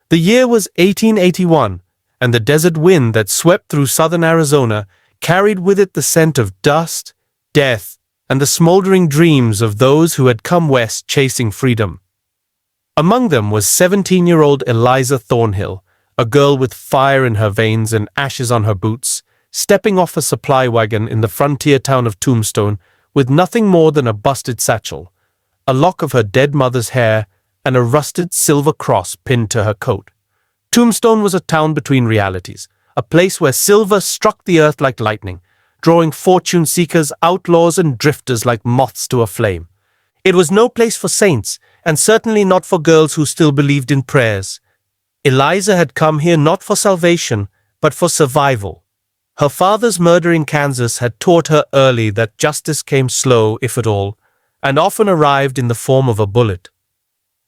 The year was 1881, and the desert wind that swept through southern Arizona carried with it the scent of dust, death, and the smoldering dreams of those who had come west chasing freedom. Among them was 17-year-old Eliza Thornhill, a girl with fire in her veins and ashes on her boots, stepping off a supply wagon in the frontier town of Tombstone with nothing more than a busted satchel, a lock of her dead mother's hair, and a rusted silver cross pinned to her coat. Tombstone was a town between realities, a place where silver struck the earth like lightning, drawing fortune-seekers, outlaws, and drifters like moths to a flame. It was no place for saints, and certainly not for girls who still believed in prayers. Eliza had come here not for salvation, but for survival. Her father's murder in Kansas had taught her early that justice came slow, if at all, and often arrived in the form of a bullet.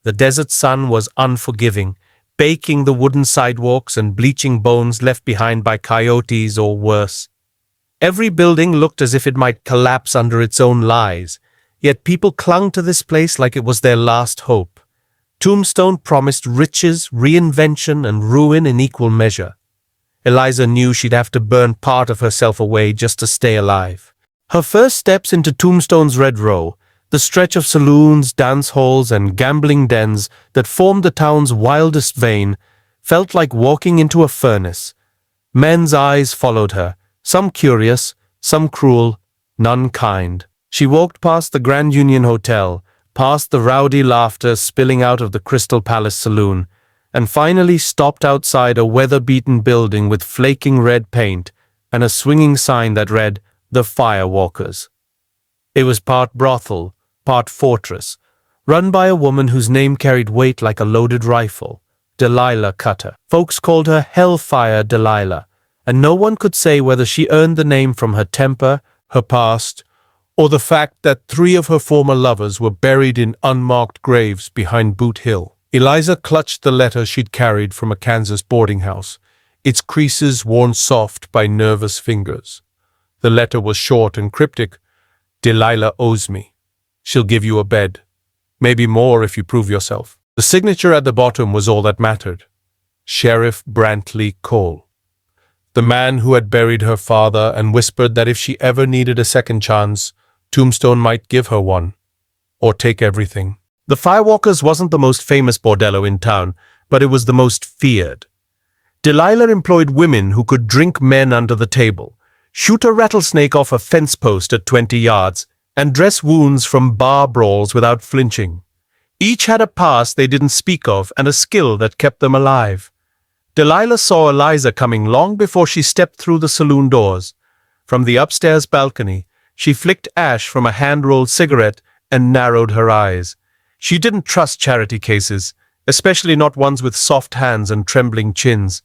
The desert sun was unforgiving, baking the wooden sidewalks and bleaching bones left behind by coyotes or worse. Every building looked as if it might collapse under its own lies, yet people clung to this place like it was their last hope. Tombstone promised riches, reinvention, and ruin in equal measure. Eliza knew she'd have to burn part of herself away just to stay alive. Her first steps into Tombstone's Red Row, the stretch of saloons, dance halls, and gambling dens that formed the town's wildest vein, felt like walking into a furnace. Men's eyes followed her, some curious, some cruel, none kind. She walked past the Grand Union Hotel, past the rowdy laughter spilling out of the Crystal Palace Saloon, and finally stopped outside a weather-beaten building with flaking red paint and a swinging sign that read, "The Firewalkers." It was part brothel, part fortress, run by a woman whose name carried weight like a loaded rifle, Delilah Cutter. Folks called her Hellfire Delilah, and no one could say whether she earned the name from her temper, her past, or the fact that 3 of her former lovers were buried in unmarked graves behind Boot Hill. Eliza clutched the letter she'd carried from a Kansas boarding house, its creases worn soft by nervous fingers. The letter was short and cryptic. "Delilah owes me. She'll give you a bed. Maybe more if you prove yourself." The signature at the bottom was all that mattered. Sheriff Brantley Cole. The man who had buried her father and whispered that if she ever needed a second chance, Tombstone might give her one, or take everything. The Firewalkers wasn't the most famous bordello in town, but it was the most feared. Delilah employed women who could drink men under the table, shoot a rattlesnake off a fence post at 20 yards, and dress wounds from bar brawls without flinching. Each had a past they didn't speak of and a skill that kept them alive. Delilah saw Eliza coming long before she stepped through the saloon doors. From the upstairs balcony, she flicked ash from a hand-rolled cigarette and narrowed her eyes. She didn't trust charity cases, especially not ones with soft hands and trembling chins,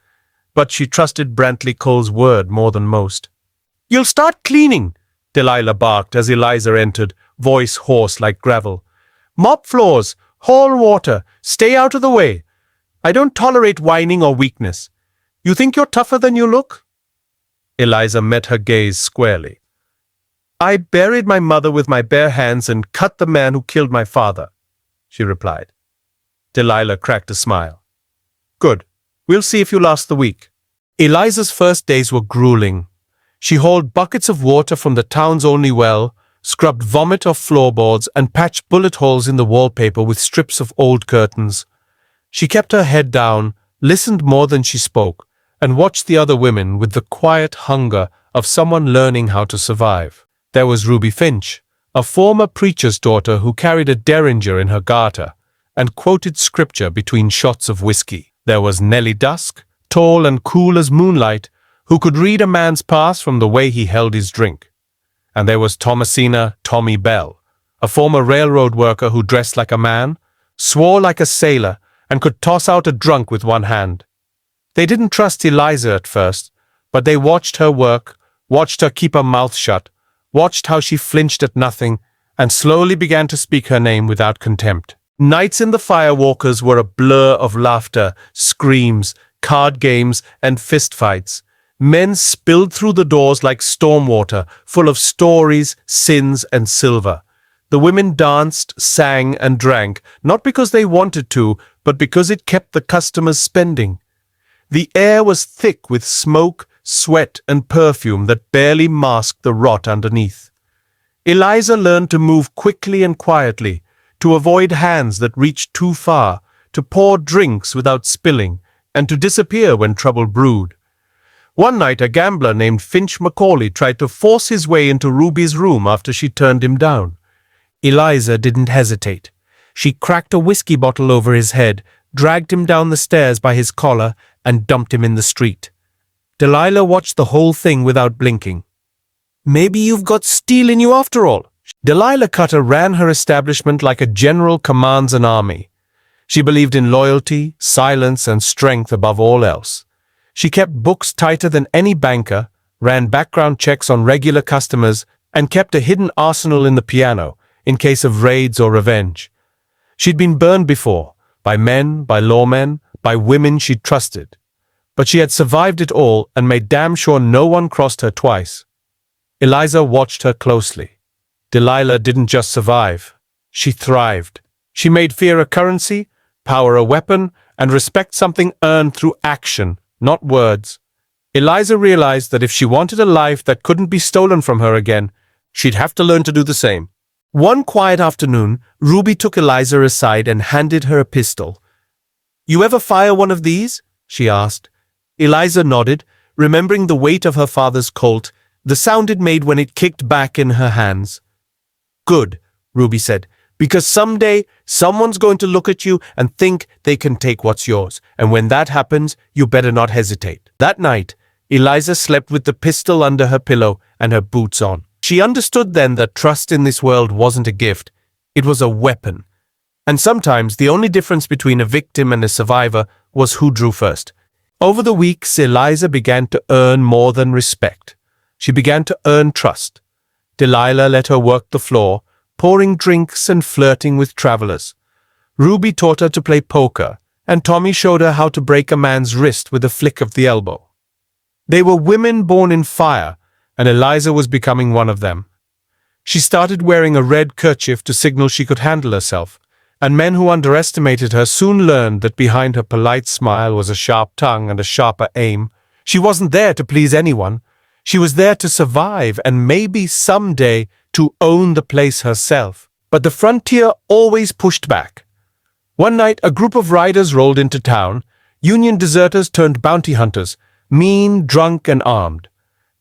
but she trusted Brantley Cole's word more than most. "You'll start cleaning," Delilah barked as Eliza entered, voice hoarse like gravel. "Mop floors, haul water, stay out of the way. I don't tolerate whining or weakness. You think you're tougher than you look?" Eliza met her gaze squarely. "I buried my mother with my bare hands and cut the man who killed my father," she replied. Delilah cracked a smile. "Good. We'll see if you last the week." Eliza's first days were grueling. She hauled buckets of water from the town's only well, scrubbed vomit off floorboards, and patched bullet holes in the wallpaper with strips of old curtains. She kept her head down, listened more than she spoke, and watched the other women with the quiet hunger of someone learning how to survive. There was Ruby Finch, a former preacher's daughter who carried a derringer in her garter and quoted scripture between shots of whiskey. There was Nellie Dusk, tall and cool as moonlight, who could read a man's past from the way he held his drink. And there was Thomasina Tommy Bell, a former railroad worker who dressed like a man, swore like a sailor, and could toss out a drunk with one hand. They didn't trust Eliza at first, but they watched her work, watched her keep her mouth shut, watched how she flinched at nothing, and slowly began to speak her name without contempt. Nights in the Firewalkers were a blur of laughter, screams, card games, and fistfights. Men spilled through the doors like storm water, full of stories, sins, and silver. The women danced, sang, and drank, not because they wanted to, but because it kept the customers spending. The air was thick with smoke, sweat, and perfume that barely masked the rot underneath. Eliza learned to move quickly and quietly, to avoid hands that reached too far, to pour drinks without spilling, and to disappear when trouble brewed. One night a gambler named Finch Macaulay tried to force his way into Ruby's room after she turned him down. Eliza didn't hesitate. She cracked a whiskey bottle over his head, dragged him down the stairs by his collar, and dumped him in the street. Delilah watched the whole thing without blinking. "Maybe you've got steel in you after all." Delilah Cutter ran her establishment like a general commands an army. She believed in loyalty, silence, and strength above all else. She kept books tighter than any banker, ran background checks on regular customers, and kept a hidden arsenal in the piano, in case of raids or revenge. She'd been burned before, by men, by lawmen, by women she'd trusted. But she had survived it all and made damn sure no one crossed her twice. Eliza watched her closely. Delilah didn't just survive. She thrived. She made fear a currency, power a weapon, and respect something earned through action, not words. Eliza realized that if she wanted a life that couldn't be stolen from her again, she'd have to learn to do the same. One quiet afternoon, Ruby took Eliza aside and handed her a pistol. "You ever fire one of these?" she asked. Eliza nodded, remembering the weight of her father's Colt, the sound it made when it kicked back in her hands. "Good," Ruby said, "because someday someone's going to look at you and think they can take what's yours, and when that happens, you better not hesitate." That night, Eliza slept with the pistol under her pillow and her boots on. She understood then that trust in this world wasn't a gift, it was a weapon. And sometimes the only difference between a victim and a survivor was who drew first. Over the weeks, Eliza began to earn more than respect. She began to earn trust. Delilah let her work the floor, pouring drinks and flirting with travelers. Ruby taught her to play poker, and Tommy showed her how to break a man's wrist with a flick of the elbow. They were women born in fire, and Eliza was becoming one of them. She started wearing a red kerchief to signal she could handle herself, and men who underestimated her soon learned that behind her polite smile was a sharp tongue and a sharper aim. She wasn't there to please anyone. She was there to survive and maybe someday to own the place herself. But the frontier always pushed back. One night, a group of riders rolled into town, Union deserters turned bounty hunters, mean, drunk, and armed.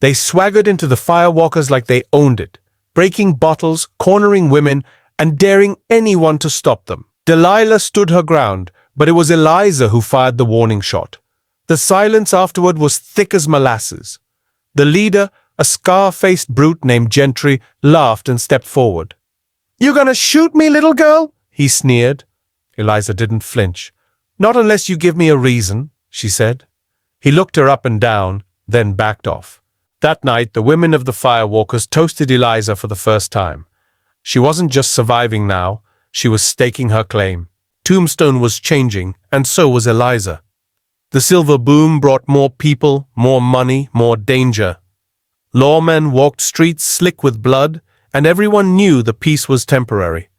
They swaggered into the firewalkers like they owned it, breaking bottles, cornering women, and daring anyone to stop them. Delilah stood her ground, but it was Eliza who fired the warning shot. The silence afterward was thick as molasses. The leader, a scar-faced brute named Gentry, laughed and stepped forward. "You gonna shoot me, little girl?" he sneered. Eliza didn't flinch. "Not unless you give me a reason," she said. He looked her up and down, then backed off. That night, the women of the firewalkers toasted Eliza for the first time. She wasn't just surviving now, she was staking her claim. Tombstone was changing, and so was Eliza. The silver boom brought more people, more money, more danger. Lawmen walked streets slick with blood, and everyone knew the peace was temporary.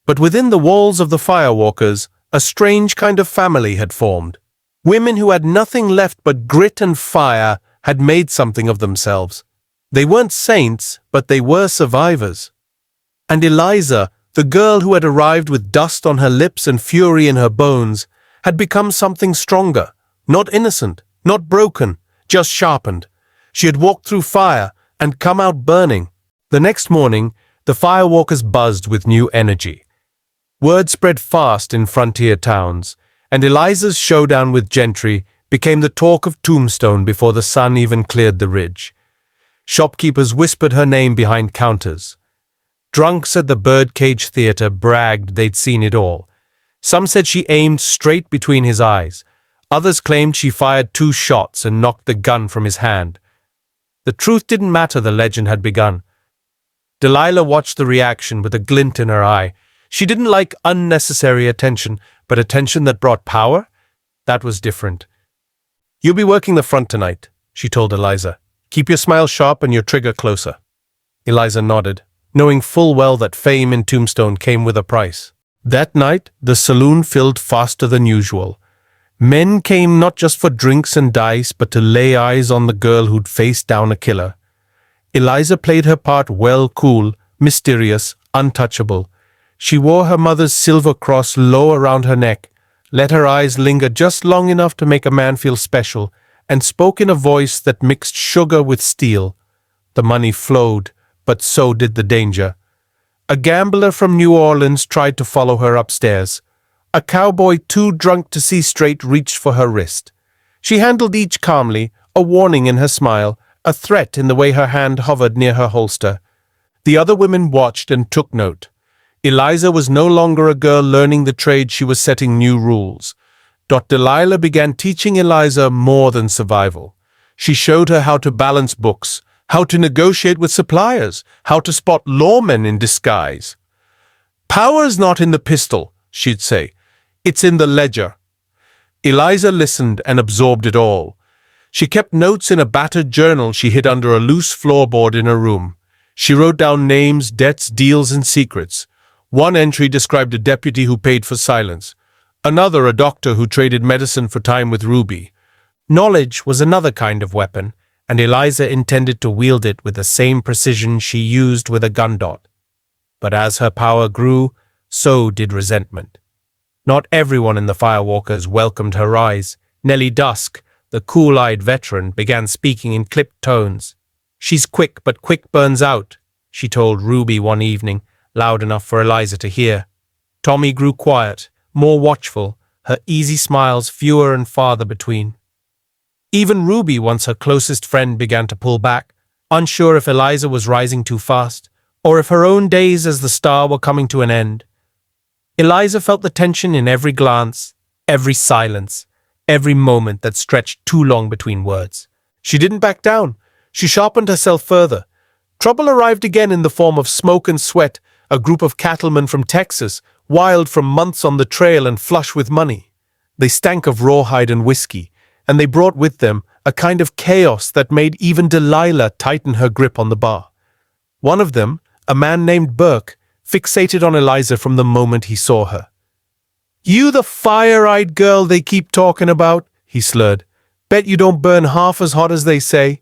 But within the walls of the firewalkers, a strange kind of family had formed. Women who had nothing left but grit and fire had made something of themselves. They weren't saints, but they were survivors. And Eliza, the girl who had arrived with dust on her lips and fury in her bones, had become something stronger, not innocent, not broken, just sharpened. She had walked through fire and come out burning. The next morning, the firewalkers buzzed with new energy. Word spread fast in frontier towns, and Eliza's showdown with Gentry became the talk of Tombstone before the sun even cleared the ridge. Shopkeepers whispered her name behind counters. Drunks at the Birdcage Theater bragged they'd seen it all. Some said she aimed straight between his eyes. Others claimed she fired 2 shots and knocked the gun from his hand. The truth didn't matter, the legend had begun. Delilah watched the reaction with a glint in her eye. She didn't like unnecessary attention, but attention that brought power? That was different. "You'll be working the front tonight," she told Eliza. "Keep your smile sharp and your trigger closer." Eliza nodded. knowing full well that fame in Tombstone came with a price. That night, the saloon filled faster than usual. Men came not just for drinks and dice, but to lay eyes on the girl who'd faced down a killer. Eliza played her part well, cool, mysterious, untouchable. She wore her mother's silver cross low around her neck, let her eyes linger just long enough to make a man feel special, and spoke in a voice that mixed sugar with steel. The money flowed, but so did the danger. A gambler from New Orleans tried to follow her upstairs. A cowboy too drunk to see straight reached for her wrist. She handled each calmly, a warning in her smile, a threat in the way her hand hovered near her holster. The other women watched and took note. Eliza was no longer a girl learning the trade, she was setting new rules. Delilah began teaching Eliza more than survival. She showed her how to balance books, how to negotiate with suppliers, how to spot lawmen in disguise. "Power's not in the pistol," she'd say. "It's in the ledger." Eliza listened and absorbed it all. She kept notes in a battered journal she hid under a loose floorboard in her room. She wrote down names, debts, deals, and secrets. One entry described a deputy who paid for silence. Another, a doctor who traded medicine for time with Ruby. Knowledge was another kind of weapon, and Eliza intended to wield it with the same precision she used with a gun dot. But as her power grew, so did resentment. Not everyone in the Firewalkers welcomed her rise. Nellie Dusk, the cool-eyed veteran, began speaking in clipped tones. "She's quick, but quick burns out," she told Ruby one evening, loud enough for Eliza to hear. Tommy grew quiet, more watchful, her easy smiles fewer and farther between. Even Ruby, once her closest friend, began to pull back, unsure if Eliza was rising too fast, or if her own days as the star were coming to an end. Eliza felt the tension in every glance, every silence, every moment that stretched too long between words. She didn't back down. She sharpened herself further. Trouble arrived again in the form of smoke and sweat, a group of cattlemen from Texas, wild from months on the trail and flush with money. They stank of rawhide and whiskey, and they brought with them a kind of chaos that made even Delilah tighten her grip on the bar. One of them, a man named Burke, fixated on Eliza from the moment he saw her. "You the fire-eyed girl they keep talking about," he slurred. "Bet you don't burn half as hot as they say."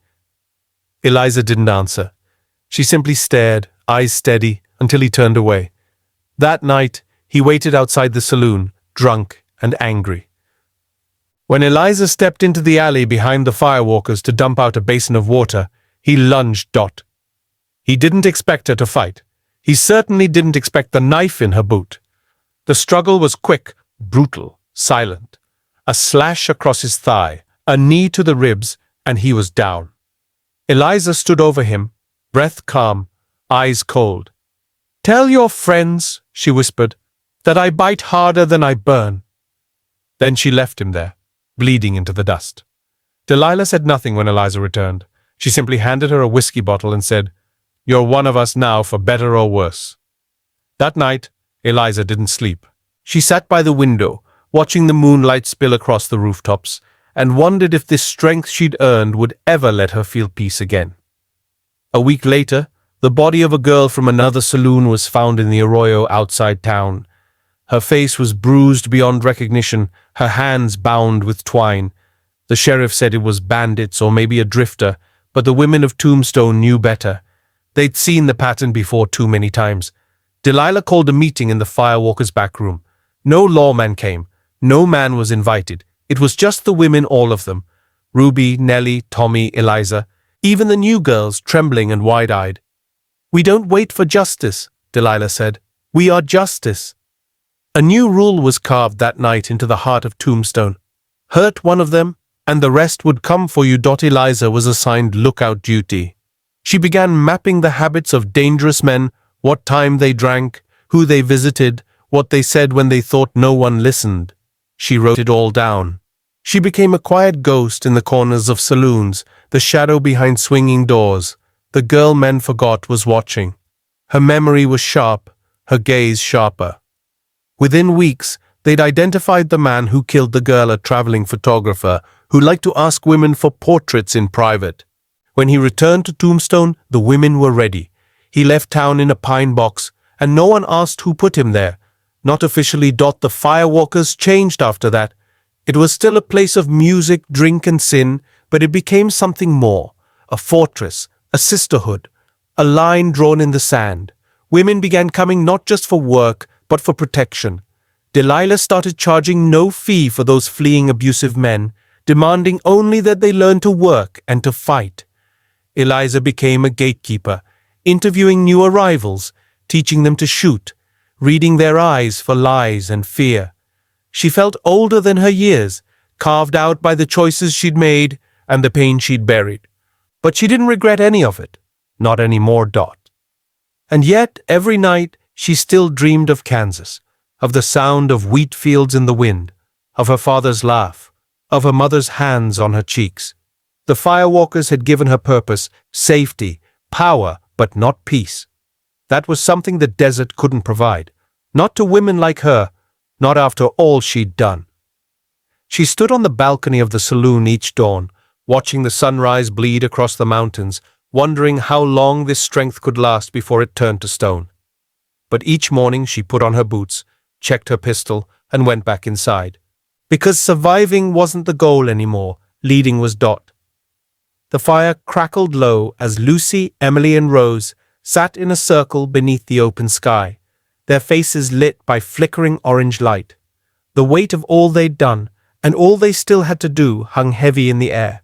Eliza didn't answer. She simply stared, eyes steady, until he turned away. That night, he waited outside the saloon, drunk and angry. When Eliza stepped into the alley behind the Firewalkers to dump out a basin of water, he lunged Dot. He didn't expect her to fight. He certainly didn't expect the knife in her boot. The struggle was quick, brutal, silent. A slash across his thigh, a knee to the ribs, and he was down. Eliza stood over him, breath calm, eyes cold. "Tell your friends," she whispered, "that I bite harder than I burn." Then she left him there, bleeding into the dust. Delilah said nothing when Eliza returned. She simply handed her a whiskey bottle and said, "You're one of us now, for better or worse." That night, Eliza didn't sleep. She sat by the window, watching the moonlight spill across the rooftops, and wondered if this strength she'd earned would ever let her feel peace again. A week later, the body of a girl from another saloon was found in the arroyo outside town. Her face was bruised beyond recognition, her hands bound with twine. The sheriff said it was bandits or maybe a drifter, but the women of Tombstone knew better. They'd seen the pattern before too many times. Delilah called a meeting in the Firewalkers' back room. No lawman came. No man was invited. It was just the women, all of them. Ruby, Nellie, Tommy, Eliza. Even the new girls, trembling and wide-eyed. "We don't wait for justice," Delilah said. "We are justice." A new rule was carved that night into the heart of Tombstone. Hurt one of them, and the rest would come for you. Eliza was assigned lookout duty. She began mapping the habits of dangerous men, what time they drank, who they visited, what they said when they thought no one listened. She wrote it all down. She became a quiet ghost in the corners of saloons, the shadow behind swinging doors. The girl men forgot was watching. Her memory was sharp, her gaze sharper. Within weeks, they'd identified the man who killed the girl, a traveling photographer who liked to ask women for portraits in private. When he returned to Tombstone, the women were ready. He left town in a pine box, and no one asked who put him there. Not officially. The Firewalkers changed after that. It was still a place of music, drink, and sin, but it became something more. A fortress, a sisterhood, a line drawn in the sand. Women began coming not just for work, but for protection. Delilah started charging no fee for those fleeing abusive men, demanding only that they learn to work and to fight. Eliza became a gatekeeper, interviewing new arrivals, teaching them to shoot, reading their eyes for lies and fear. She felt older than her years, carved out by the choices she'd made and the pain she'd buried. But she didn't regret any of it. Not anymore. And yet, every night, she still dreamed of Kansas, of the sound of wheat fields in the wind, of her father's laugh, of her mother's hands on her cheeks. The Firewalkers had given her purpose, safety, power, but not peace. That was something the desert couldn't provide. Not to women like her, not after all she'd done. She stood on the balcony of the saloon each dawn, watching the sunrise bleed across the mountains, wondering how long this strength could last before it turned to stone. But each morning she put on her boots, checked her pistol, and went back inside. Because surviving wasn't the goal anymore, leading was. The fire crackled low as Lucy, Emily, and Rose sat in a circle beneath the open sky, their faces lit by flickering orange light. The weight of all they'd done, and all they still had to do, hung heavy in the air.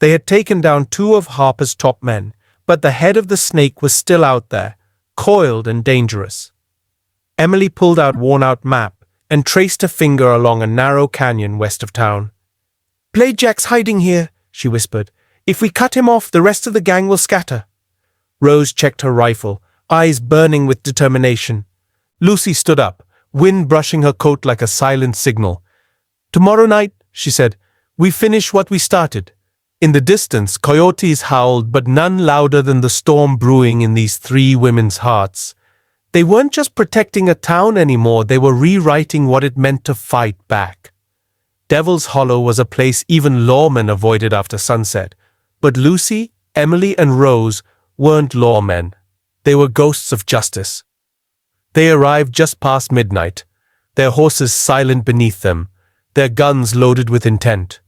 They had taken down 2 of Harper's top men, but the head of the snake was still out there, coiled and dangerous. Emily pulled out a worn-out map and traced her finger along a narrow canyon west of town. "Blade Jack's hiding here," she whispered. "If we cut him off, the rest of the gang will scatter." Rose checked her rifle, eyes burning with determination. Lucy stood up, wind brushing her coat like a silent signal. "Tomorrow night," she said, "we finish what we started." In the distance, coyotes howled, but none louder than the storm brewing in these 3 women's hearts. They weren't just protecting a town anymore, they were rewriting what it meant to fight back. Devil's Hollow was a place even lawmen avoided after sunset, but Lucy, Emily, and Rose weren't lawmen. They were ghosts of justice. They arrived just past midnight, their horses silent beneath them, their guns loaded with intent.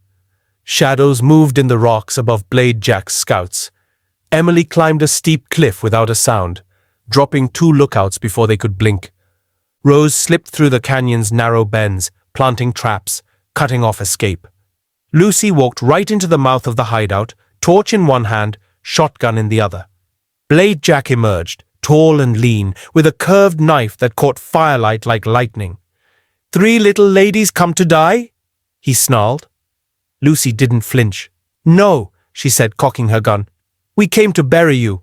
Shadows moved in the rocks above Blade Jack's scouts. Emily climbed a steep cliff without a sound, dropping 2 lookouts before they could blink. Rose slipped through the canyon's narrow bends, planting traps, cutting off escape. Lucy walked right into the mouth of the hideout, torch in one hand, shotgun in the other. Blade Jack emerged, tall and lean, with a curved knife that caught firelight like lightning. "3 little ladies come to die?" he snarled. Lucy didn't flinch. "No," she said, cocking her gun. "We came to bury you."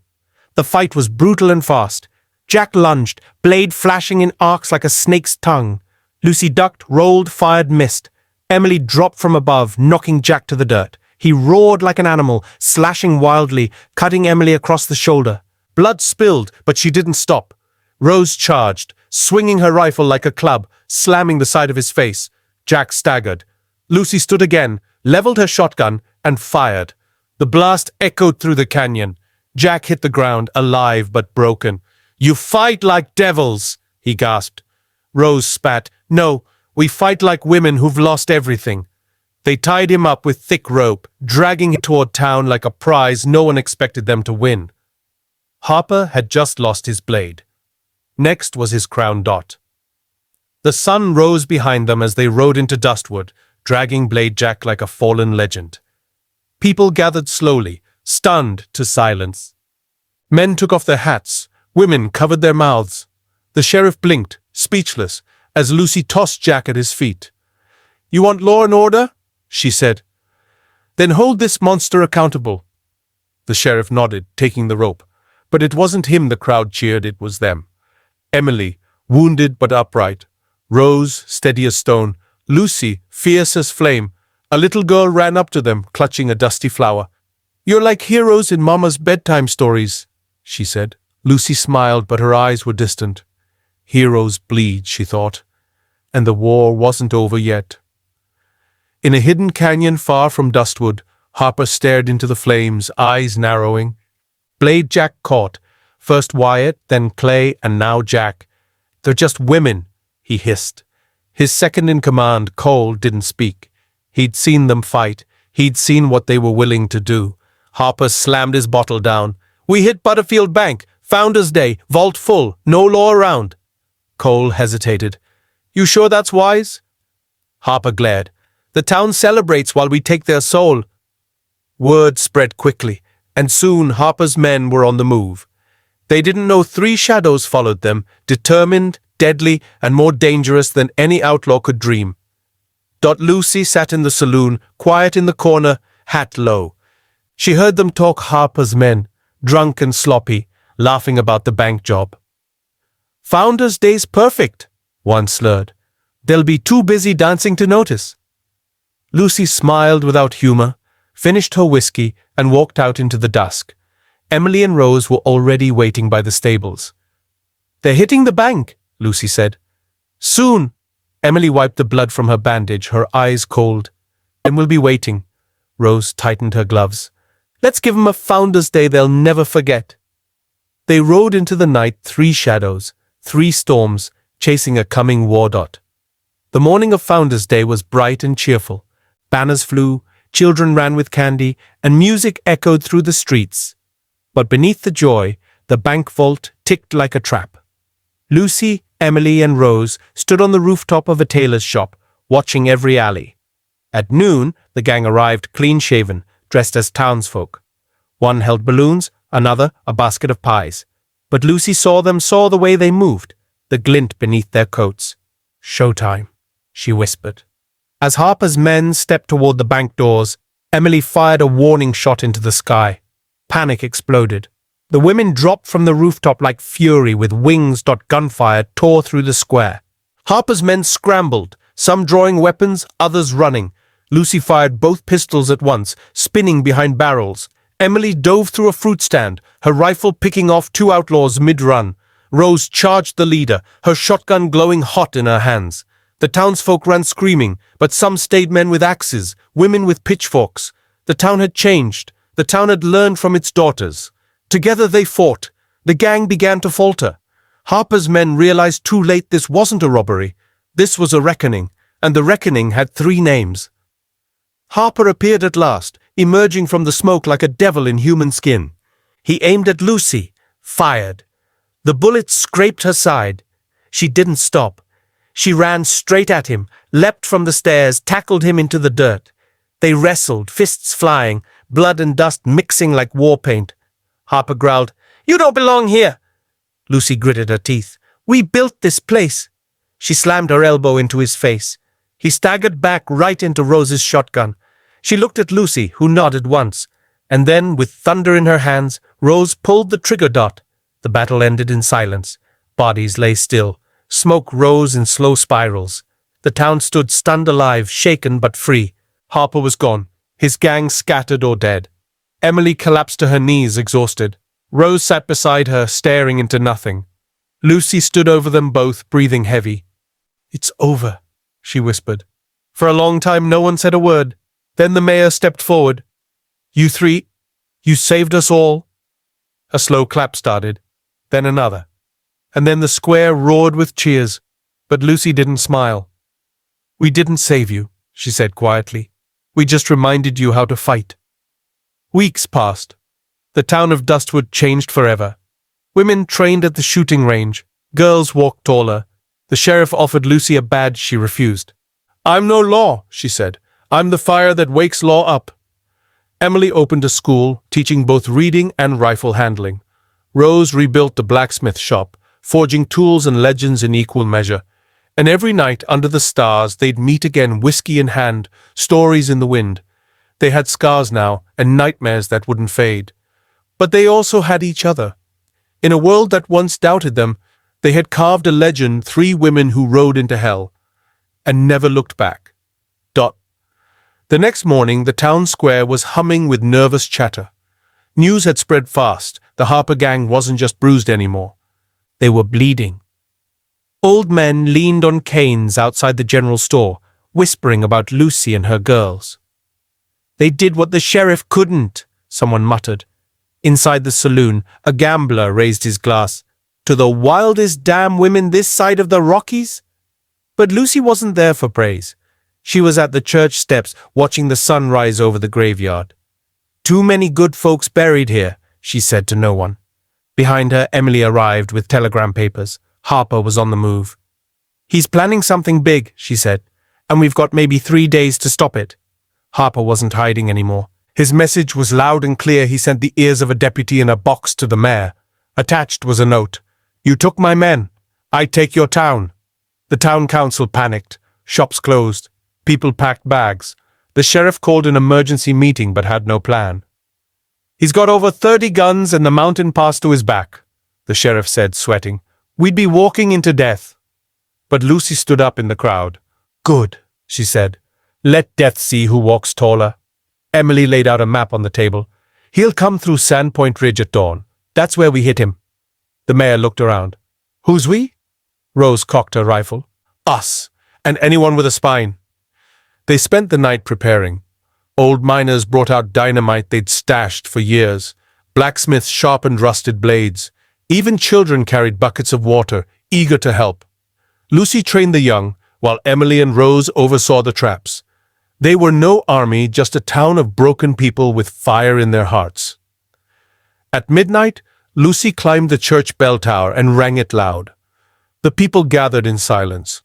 The fight was brutal and fast. Jack lunged, blade flashing in arcs like a snake's tongue. Lucy ducked, rolled, fired, missed. Emily dropped from above, knocking Jack to the dirt. He roared like an animal, slashing wildly, cutting Emily across the shoulder. Blood spilled, but she didn't stop. Rose charged, swinging her rifle like a club, slamming the side of his face. Jack staggered. Lucy stood again, leveled her shotgun, and fired. The blast echoed through the canyon. Jack hit the ground, alive but broken. "You fight like devils," he gasped. Rose spat. "No, we fight like women who've lost everything." They tied him up with thick rope, dragging him toward town like a prize no one expected them to win. Harper had just lost his blade. Next was his crown. The sun rose behind them as they rode into Dustwood, dragging Blade Jack like a fallen legend. People gathered slowly, stunned to silence. Men took off their hats, women covered their mouths. The sheriff blinked, speechless, as Lucy tossed Jack at his feet. "You want law and order?" she said. "Then hold this monster accountable." The sheriff nodded, taking the rope. But it wasn't him the crowd cheered, it was them. Emily, wounded but upright. Rose, steady as stone. Lucy, fierce as flame. A little girl ran up to them, clutching a dusty flower. "You're like heroes in Mama's bedtime stories," she said. Lucy smiled, but her eyes were distant. Heroes bleed, she thought, and the war wasn't over yet. In a hidden canyon far from Dustwood, Harper stared into the flames, eyes narrowing. Blade Jack caught, First Wyatt, then Clay, and now Jack. They're just women, he hissed. His second-in-command, Cole, didn't speak. He'd seen them fight. He'd seen what they were willing to do. Harper slammed his bottle down. We hit Butterfield Bank. Founders Day. Vault full. No law around. Cole hesitated. You sure that's wise? Harper glared. The town celebrates while we take their soul. Word spread quickly, and soon Harper's men were on the move. They didn't know 3 shadows followed them, determined, deadly, and more dangerous than any outlaw could dream. Lucy sat in the saloon, quiet in the corner, hat low. She heard them talk Harper's men, drunk and sloppy, laughing about the bank job. Founders Day's perfect, one slurred. They'll be too busy dancing to notice. Lucy smiled without humor, finished her whiskey, and walked out into the dusk. Emily and Rose were already waiting by the stables. They're hitting the bank, Lucy said. Soon. Emily wiped the blood from her bandage, her eyes cold. Then we'll be waiting. Rose tightened her gloves. Let's give 'em a Founders Day they'll never forget. They rode into the night 3 shadows, 3 storms, chasing a coming war dot. The morning of Founders Day was bright and cheerful. Banners flew, children ran with candy, and music echoed through the streets. But beneath the joy, the bank vault ticked like a trap. Lucy, Emily, and Rose stood on the rooftop of a tailor's shop, watching every alley. At noon, the gang arrived clean-shaven, dressed as townsfolk. One held balloons, another a basket of pies. But Lucy saw the way they moved, the glint beneath their coats. Showtime, she whispered. As Harper's men stepped toward the bank doors, Emily fired a warning shot into the sky. Panic exploded. The women dropped from the rooftop like fury with wings. Gunfire tore through the square. Harper's men scrambled, some drawing weapons, others running. Lucy fired both pistols at once, spinning behind barrels. Emily dove through a fruit stand, her rifle picking off 2 outlaws mid-run. Rose charged the leader, her shotgun glowing hot in her hands. The townsfolk ran screaming, but some stayed, men with axes, women with pitchforks. The town had changed. The town had learned from its daughters. Together they fought. The gang began to falter. Harper's men realized too late this wasn't a robbery. This was a reckoning, and the reckoning had 3 names. Harper appeared at last, emerging from the smoke like a devil in human skin. He aimed at Lucy, fired. The bullet scraped her side. She didn't stop. She ran straight at him, leapt from the stairs, tackled him into the dirt. They wrestled, fists flying, blood and dust mixing like war paint. Harper growled, "You don't belong here." Lucy gritted her teeth. "We built this place." She slammed her elbow into his face. He staggered back right into Rose's shotgun. She looked at Lucy, who nodded once, and then, with thunder in her hands, Rose pulled the trigger dot. The battle ended in silence. Bodies lay still. Smoke rose in slow spirals. The town stood stunned alive, shaken but free. Harper was gone, his gang scattered or dead. Emily collapsed to her knees, exhausted. Rose sat beside her, staring into nothing. Lucy stood over them both, breathing heavy. "It's over," she whispered. For a long time no one said a word. Then the mayor stepped forward. "You 3, you saved us all." A slow clap started, then another. And then the square roared with cheers, but Lucy didn't smile. "We didn't save you," she said quietly. "We just reminded you how to fight." Weeks passed. The town of Dustwood changed forever. Women trained at the shooting range. Girls walked taller. The sheriff offered Lucy a badge she refused. "I'm no law," she said. "I'm the fire that wakes law up." Emily opened a school, teaching both reading and rifle handling. Rose rebuilt the blacksmith shop, forging tools and legends in equal measure. And every night, under the stars, they'd meet again, whiskey in hand, stories in the wind. They had scars now, and nightmares that wouldn't fade. But they also had each other. In a world that once doubted them, they had carved a legend, 3 women who rode into hell, and never looked back. The next morning, the town square was humming with nervous chatter. News had spread fast. The Harper gang wasn't just bruised anymore. They were bleeding. Old men leaned on canes outside the general store, whispering about Lucy and her girls. "They did what the sheriff couldn't," someone muttered. Inside the saloon, a gambler raised his glass. To the wildest damn women this side of the Rockies? But Lucy wasn't there for praise. She was at the church steps, watching the sun rise over the graveyard. Too many good folks buried here, she said to no one. Behind her, Emily arrived with telegram papers. Harper was on the move. He's planning something big, she said, and we've got maybe 3 days to stop it. Harper wasn't hiding anymore. His message was loud and clear. He sent the ears of a deputy in a box to the mayor. Attached was a note. You took my men. I take your town. The town council panicked. Shops closed. People packed bags. The sheriff called an emergency meeting but had no plan. He's got over 30 guns and the mountain pass to his back, the sheriff said, sweating. We'd be walking into death. But Lucy stood up in the crowd. Good, she said. Let death see who walks taller. Emily laid out a map on the table. He'll come through Sandpoint Ridge at dawn. That's where we hit him. The mayor looked around. Who's we? Rose cocked her rifle. Us, and anyone with a spine. They spent the night preparing. Old miners brought out dynamite they'd stashed for years. Blacksmiths sharpened rusted blades. Even children carried buckets of water, eager to help. Lucy trained the young, while Emily and Rose oversaw the traps. They were no army, just a town of broken people with fire in their hearts. At midnight, Lucy climbed the church bell tower and rang it loud. The people gathered in silence.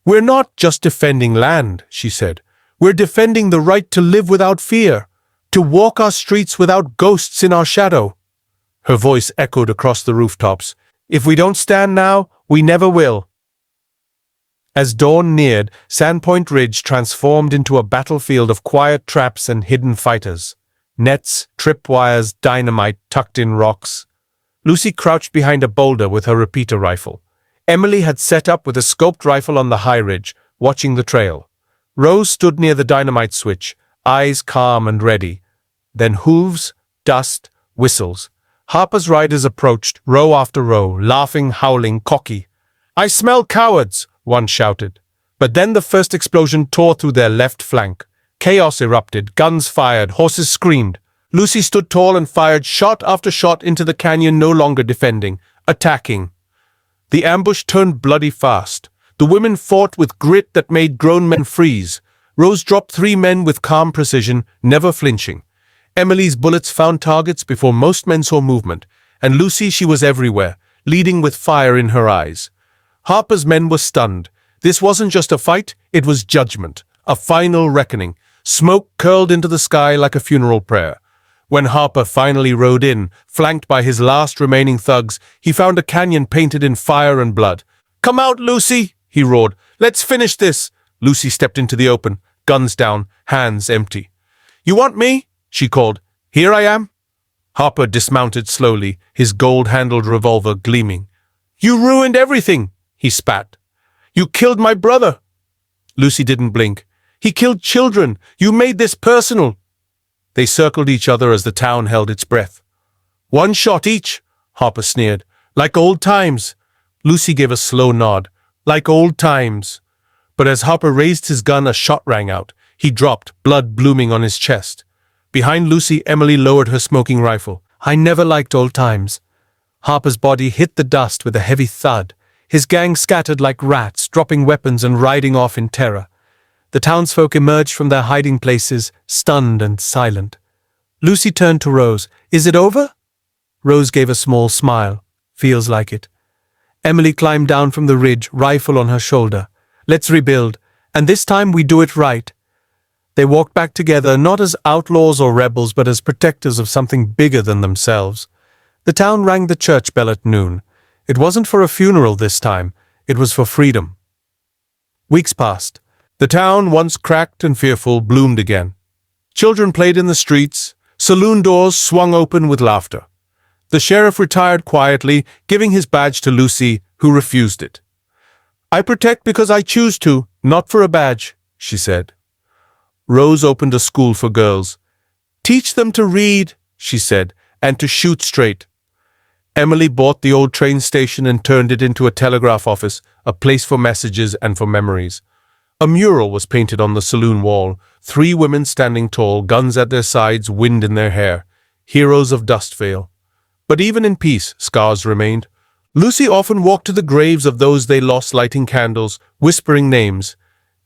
We're not just defending land, she said. We're defending the right to live without fear, to walk our streets without ghosts in our shadow. Her voice echoed across the rooftops. If we don't stand now, we never will. As dawn neared, Sandpoint Ridge transformed into a battlefield of quiet traps and hidden fighters. Nets, tripwires, dynamite tucked in rocks. Lucy crouched behind a boulder with her repeater rifle. Emily had set up with a scoped rifle on the high ridge, watching the trail. Rose stood near the dynamite switch, eyes calm and ready. Then hooves, dust, whistles. Harper's riders approached, row after row, laughing, howling, cocky. I smell cowards, one shouted. But then the first explosion tore through their left flank. Chaos erupted, guns fired, horses screamed. Lucy stood tall and fired shot after shot into the canyon, no longer defending, attacking. The ambush turned bloody fast. The women fought with grit that made grown men freeze. Rose dropped 3 men with calm precision, never flinching. Emily's bullets found targets before most men saw movement, and Lucy, she was everywhere, leading with fire in her eyes. Harper's men were stunned. This wasn't just a fight, it was judgment, a final reckoning. Smoke curled into the sky like a funeral prayer. When Harper finally rode in, flanked by his last remaining thugs, he found a canyon painted in fire and blood. Come out, Lucy, he roared. Let's finish this. Lucy stepped into the open, guns down, hands empty. You want me? She called. Here I am. Harper dismounted slowly, his gold-handled revolver gleaming. You ruined everything, he spat. You killed my brother. Lucy didn't blink. He killed children. You made this personal. They circled each other as the town held its breath. 1 shot each, Harper sneered. Like old times. Lucy gave a slow nod. Like old times. But as Harper raised his gun, a shot rang out. He dropped, blood blooming on his chest. Behind Lucy, Emily lowered her smoking rifle. I never liked old times. Harper's body hit the dust with a heavy thud. His gang scattered like rats, dropping weapons and riding off in terror. The townsfolk emerged from their hiding places, stunned and silent. Lucy turned to Rose. Is it over? Rose gave a small smile. Feels like it. Emily climbed down from the ridge, rifle on her shoulder. Let's rebuild, and this time we do it right. They walked back together, not as outlaws or rebels, but as protectors of something bigger than themselves. The town rang the church bell at noon. It wasn't for a funeral this time. It was for freedom. Weeks passed. The town, once cracked and fearful, bloomed again. Children played in the streets. Saloon doors swung open with laughter. The sheriff retired quietly, giving his badge to Lucy, who refused it. I protect because I choose to, not for a badge, she said. Rose opened a school for girls. Teach them to read, she said, and to shoot straight. Emily bought the old train station and turned it into a telegraph office, a place for messages and for memories. A mural was painted on the saloon wall, 3 women standing tall, guns at their sides, wind in their hair. heroes of Dustvale. But even in peace, scars remained. Lucy often walked to the graves of those they lost, lighting candles, whispering names.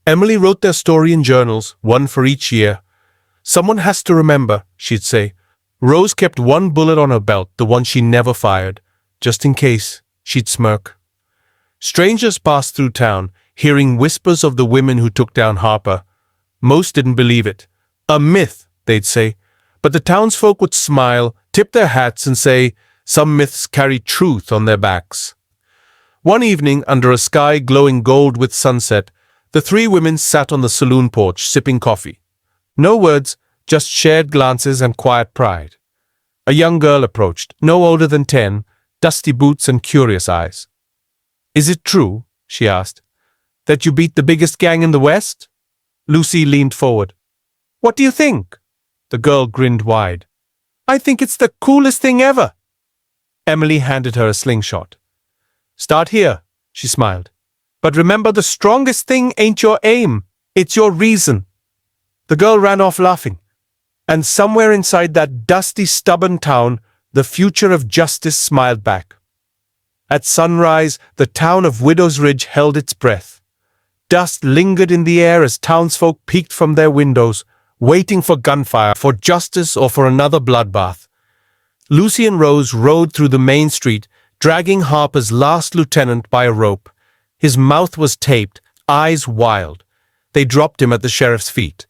Emily wrote their story in journals, one for each year. Someone has to remember, she'd say. Rose kept one bullet on her belt, the one she never fired. Just in case, she'd smirk. Strangers passed through town, hearing whispers of the women who took down Harper. Most didn't believe it. A myth, they'd say. But the townsfolk would smile, tip their hats, and say, some myths carry truth on their backs. One evening, under a sky glowing gold with sunset, the three women sat on the saloon porch, sipping coffee. No words, just shared glances and quiet pride. A young girl approached, no older than 10, dusty boots and curious eyes. Is it true, she asked, that you beat the biggest gang in the West? Lucy leaned forward. What do you think? The girl grinned wide. I think it's the coolest thing ever. Emily handed her a slingshot. Start here, she smiled. But remember, the strongest thing ain't your aim, it's your reason. The girl ran off laughing. And somewhere inside that dusty, stubborn town, the future of justice smiled back. At sunrise, the town of Widow's Ridge held its breath. Dust lingered in the air as townsfolk peeked from their windows, waiting for gunfire, for justice, or for another bloodbath. Lucy and Rose rode through the main street, dragging Harper's last lieutenant by a rope. His mouth was taped, eyes wild. They dropped him at the sheriff's feet.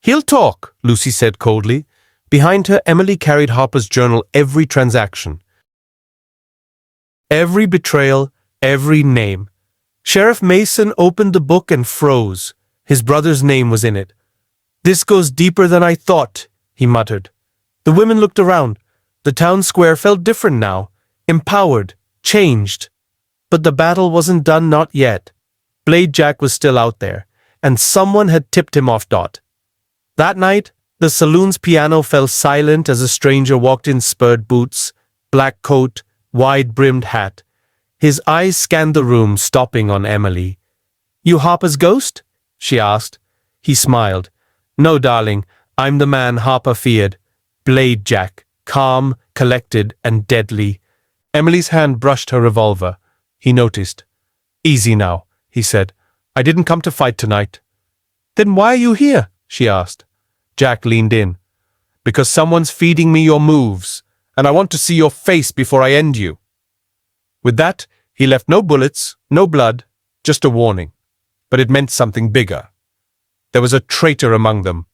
He'll talk, Lucy said coldly. Behind her, Emily carried Harper's journal, every transaction. Every betrayal, every name. Sheriff Mason opened the book and froze. His brother's name was in it. This goes deeper than I thought, he muttered. The women looked around. The town square felt different now, empowered, changed. But the battle wasn't done, not yet. Blade Jack was still out there, and someone had tipped him off. That night, the saloon's piano fell silent as a stranger walked in, spurred boots, black coat, wide-brimmed hat. His eyes scanned the room, stopping on Emily. You Harper's ghost? She asked. He smiled. No, darling, I'm the man Harper feared. Blade Jack, calm, collected, and deadly. Emily's hand brushed her revolver. He noticed. Easy now, he said. I didn't come to fight tonight. Then why are you here? She asked. Jack leaned in. Because someone's feeding me your moves, and I want to see your face before I end you. With that, he left no bullets, no blood, just a warning. But it meant something bigger. There was a traitor among them.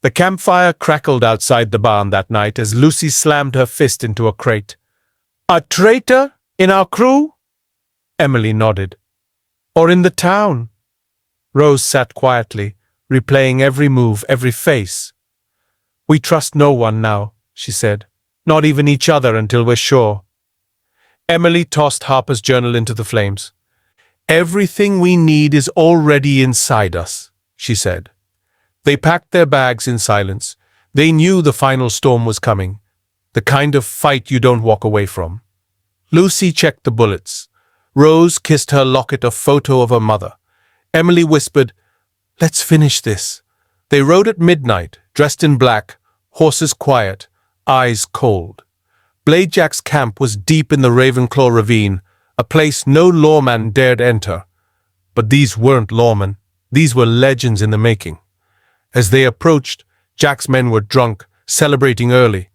The campfire crackled outside the barn that night as Lucy slammed her fist into a crate. A traitor? In our crew? Emily nodded. Or in the town? Rose sat quietly, replaying every move, every face. We trust no one now, she said. Not even each other until we're sure. Emily tossed Harper's journal into the flames. Everything we need is already inside us, she said. They packed their bags in silence. They knew the final storm was coming, the kind of fight you don't walk away from. Lucy checked the bullets. Rose kissed her locket, a photo of her mother. Emily whispered, Let's finish this. They rode at midnight, dressed in black, horses quiet, eyes cold. Blade Jack's camp was deep in the Ravenclaw ravine, a place no lawman dared enter. But these weren't lawmen. These were legends in the making. As they approached, Jack's men were drunk, celebrating early.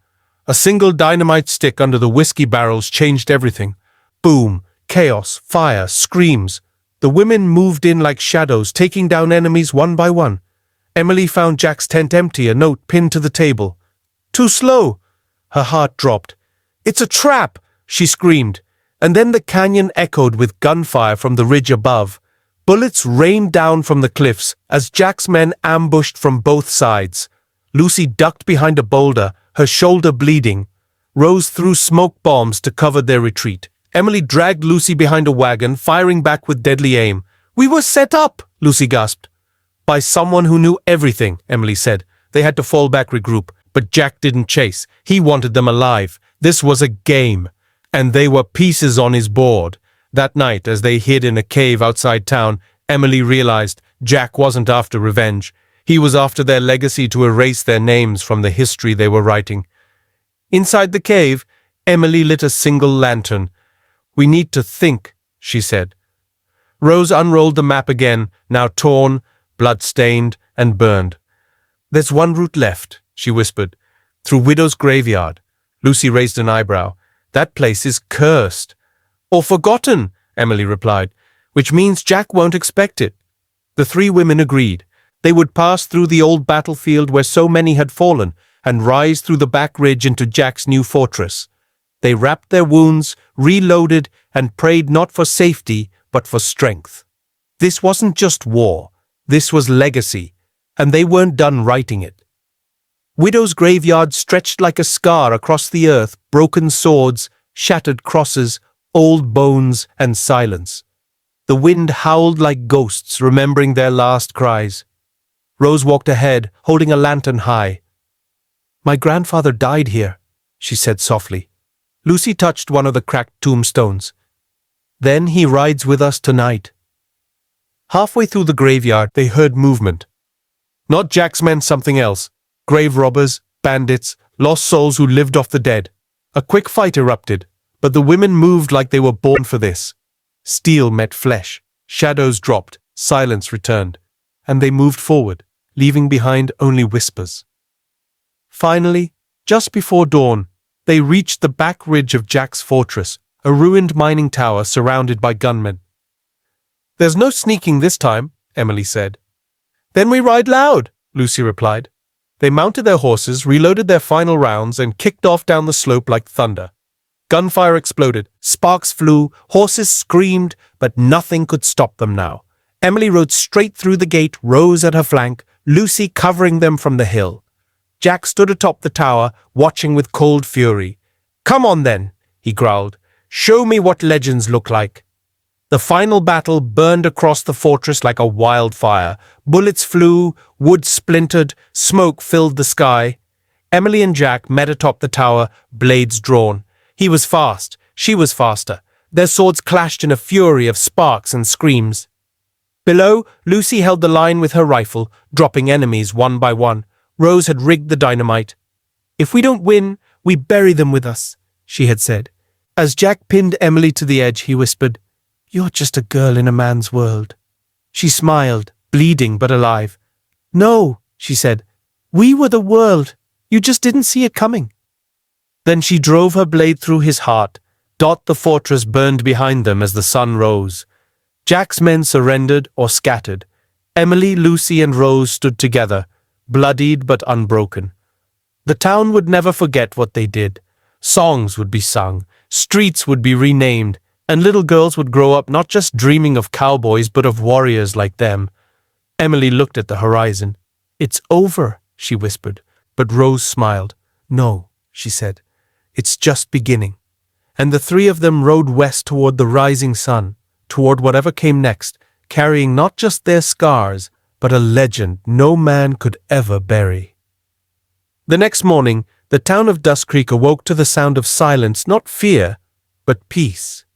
A single dynamite stick under the whiskey barrels changed everything. Boom, chaos, fire, screams. The women moved in like shadows, taking down enemies one by one. Emily found Jack's tent empty, a note pinned to the table. Too slow. Her heart dropped. It's a trap, she screamed. And then the canyon echoed with gunfire from the ridge above. Bullets rained down from the cliffs as Jack's men ambushed from both sides. Lucy ducked behind a boulder, her shoulder bleeding. Rose threw smoke bombs to cover their retreat. Emily dragged Lucy behind a wagon, firing back with deadly aim. We were set up, Lucy gasped. By someone who knew everything, Emily said. They had to fall back, regroup. But Jack didn't chase. He wanted them alive. This was a game. And they were pieces on his board. That night, as they hid in a cave outside town, Emily realized Jack wasn't after revenge. He was after their legacy to erase their names from the history they were writing. Inside the cave, Emily lit a single lantern. "We need to think," she said. Rose unrolled the map again, now torn, blood-stained, and burned. "There's one route left," she whispered. "Through Widow's graveyard." Lucy raised an eyebrow. "That place is cursed." "Or forgotten," Emily replied, "which means Jack won't expect it." The three women agreed. They would pass through the old battlefield where so many had fallen and rise through the back ridge into Jack's new fortress. They wrapped their wounds, reloaded, and prayed not for safety, but for strength. This wasn't just war. This was legacy, and they weren't done writing it. Widow's graveyard stretched like a scar across the earth, broken swords, shattered crosses, old bones, and silence. The wind howled like ghosts, remembering their last cries. Rose walked ahead, holding a lantern high. "My grandfather died here," she said softly. Lucy touched one of the cracked tombstones. "Then he rides with us tonight." Halfway through the graveyard, they heard movement. Not Jack's men, something else. Grave robbers, bandits, lost souls who lived off the dead. A quick fight erupted, but the women moved like they were born for this. Steel met flesh, shadows dropped, silence returned, and they moved forward, leaving behind only whispers. Finally, just before dawn, they reached the back ridge of Jack's fortress, a ruined mining tower surrounded by gunmen. "There's no sneaking this time," Emily said. "Then we ride loud," Lucy replied. They mounted their horses, reloaded their final rounds, and kicked off down the slope like thunder. Gunfire exploded, sparks flew, horses screamed, but nothing could stop them now. Emily rode straight through the gate, Rose at her flank, Lucy covering them from the hill. Jack stood atop the tower, watching with cold fury. "Come on then," he growled. "Show me what legends look like." The final battle burned across the fortress like a wildfire. Bullets flew, wood splintered, smoke filled the sky. Emily and Jack met atop the tower, blades drawn. He was fast, she was faster. Their swords clashed in a fury of sparks and screams. Below, Lucy held the line with her rifle, dropping enemies one by one. Rose had rigged the dynamite. "If we don't win, we bury them with us," she had said. As Jack pinned Emily to the edge, he whispered, "You're just a girl in a man's world." She smiled, bleeding but alive. "No," she said, "we were the world. You just didn't see it coming." Then she drove her blade through his heart. The fortress burned behind them as the sun rose. Jack's men surrendered or scattered. Emily, Lucy, and Rose stood together, bloodied but unbroken. The town would never forget what they did. Songs would be sung, streets would be renamed, and little girls would grow up not just dreaming of cowboys but of warriors like them. Emily looked at the horizon. "It's over," she whispered, but Rose smiled. "No," she said, "it's just beginning." And the three of them rode west toward the rising sun, toward whatever came next, carrying not just their scars, but a legend no man could ever bury. The next morning, the town of Dust Creek awoke to the sound of silence, not fear, but peace.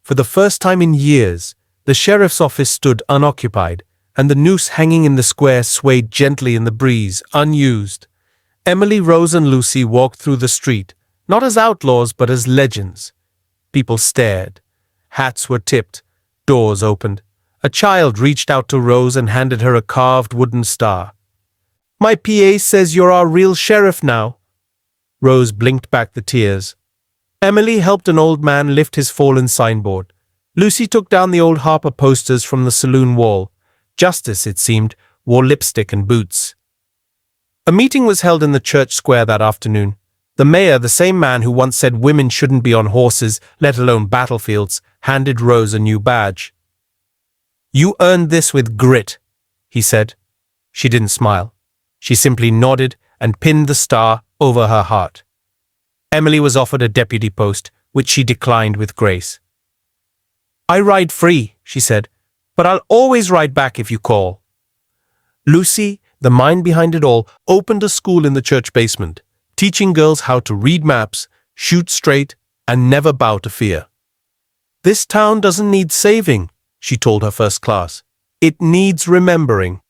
For the first time in years, the sheriff's office stood unoccupied, and the noose hanging in the square swayed gently in the breeze, unused. Emily, Rose, and Lucy walked through the street, not as outlaws but as legends. People stared. Hats were tipped. Doors opened. A child reached out to Rose and handed her a carved wooden star. "My PA says you're our real sheriff now." Rose blinked back the tears. Emily helped an old man lift his fallen signboard. Lucy took down the old Harper posters from the saloon wall. Justice, it seemed, wore lipstick and boots. A meeting was held in the church square that afternoon. The mayor, the same man who once said women shouldn't be on horses, let alone battlefields, handed Rose a new badge. "You earned this with grit," he said. She didn't smile. She simply nodded and pinned the star over her heart. Emily was offered a deputy post, which she declined with grace. "I ride free," she said, "but I'll always ride back if you call." Lucy, the mind behind it all, opened a school in the church basement, teaching girls how to read maps, shoot straight, and never bow to fear. "This town doesn't need saving," she told her first class. "It needs remembering."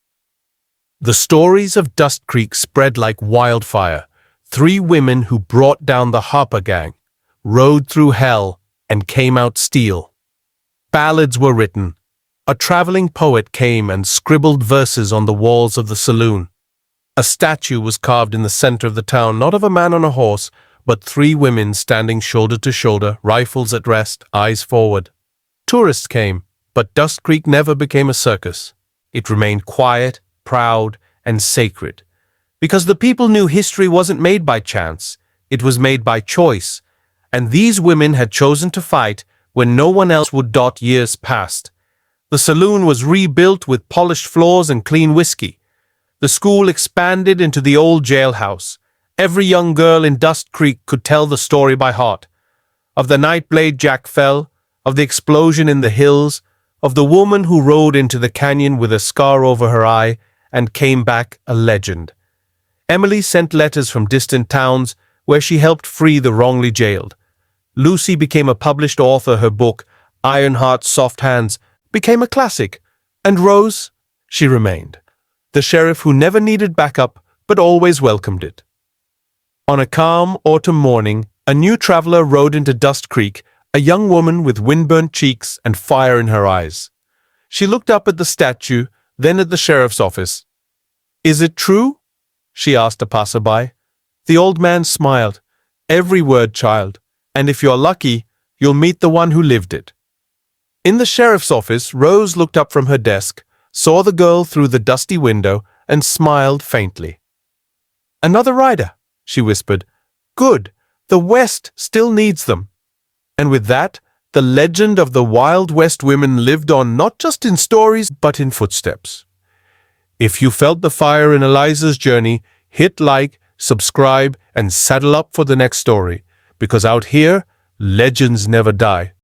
The stories of Dust Creek spread like wildfire. 3 women who brought down the Harper gang, rode through hell, and came out steel. Ballads were written. A traveling poet came and scribbled verses on the walls of the saloon. A statue was carved in the center of the town, not of a man on a horse, but 3 women standing shoulder to shoulder, rifles at rest, eyes forward. Tourists came, but Dust Creek never became a circus. It remained quiet, proud, and sacred. Because the people knew history wasn't made by chance, it was made by choice, and these women had chosen to fight when no one else would. Years passed. The saloon was rebuilt with polished floors and clean whiskey. The school expanded into the old jailhouse. Every young girl in Dust Creek could tell the story by heart. Of the night Blade Jack fell, of the explosion in the hills, of the woman who rode into the canyon with a scar over her eye and came back a legend. Emily sent letters from distant towns where she helped free the wrongly jailed. Lucy became a published author. Her book, Ironheart's Soft Hands, became a classic. And Rose, she remained. The sheriff who never needed backup but always welcomed it. On a calm autumn morning, a new traveler rode into Dust Creek, a young woman with windburnt cheeks and fire in her eyes. She looked up at the statue, then at the sheriff's office. "Is it true?" she asked a passerby. The old man smiled. "Every word, child, and if you're lucky, you'll meet the one who lived it." In the sheriff's office, Rose looked up from her desk, saw the girl through the dusty window, and smiled faintly. "Another rider," she whispered. "Good, the West still needs them." And with that, the legend of the Wild West women lived on, not just in stories, but in footsteps. If you felt the fire in Eliza's journey, hit like, subscribe, and saddle up for the next story, because out here, legends never die.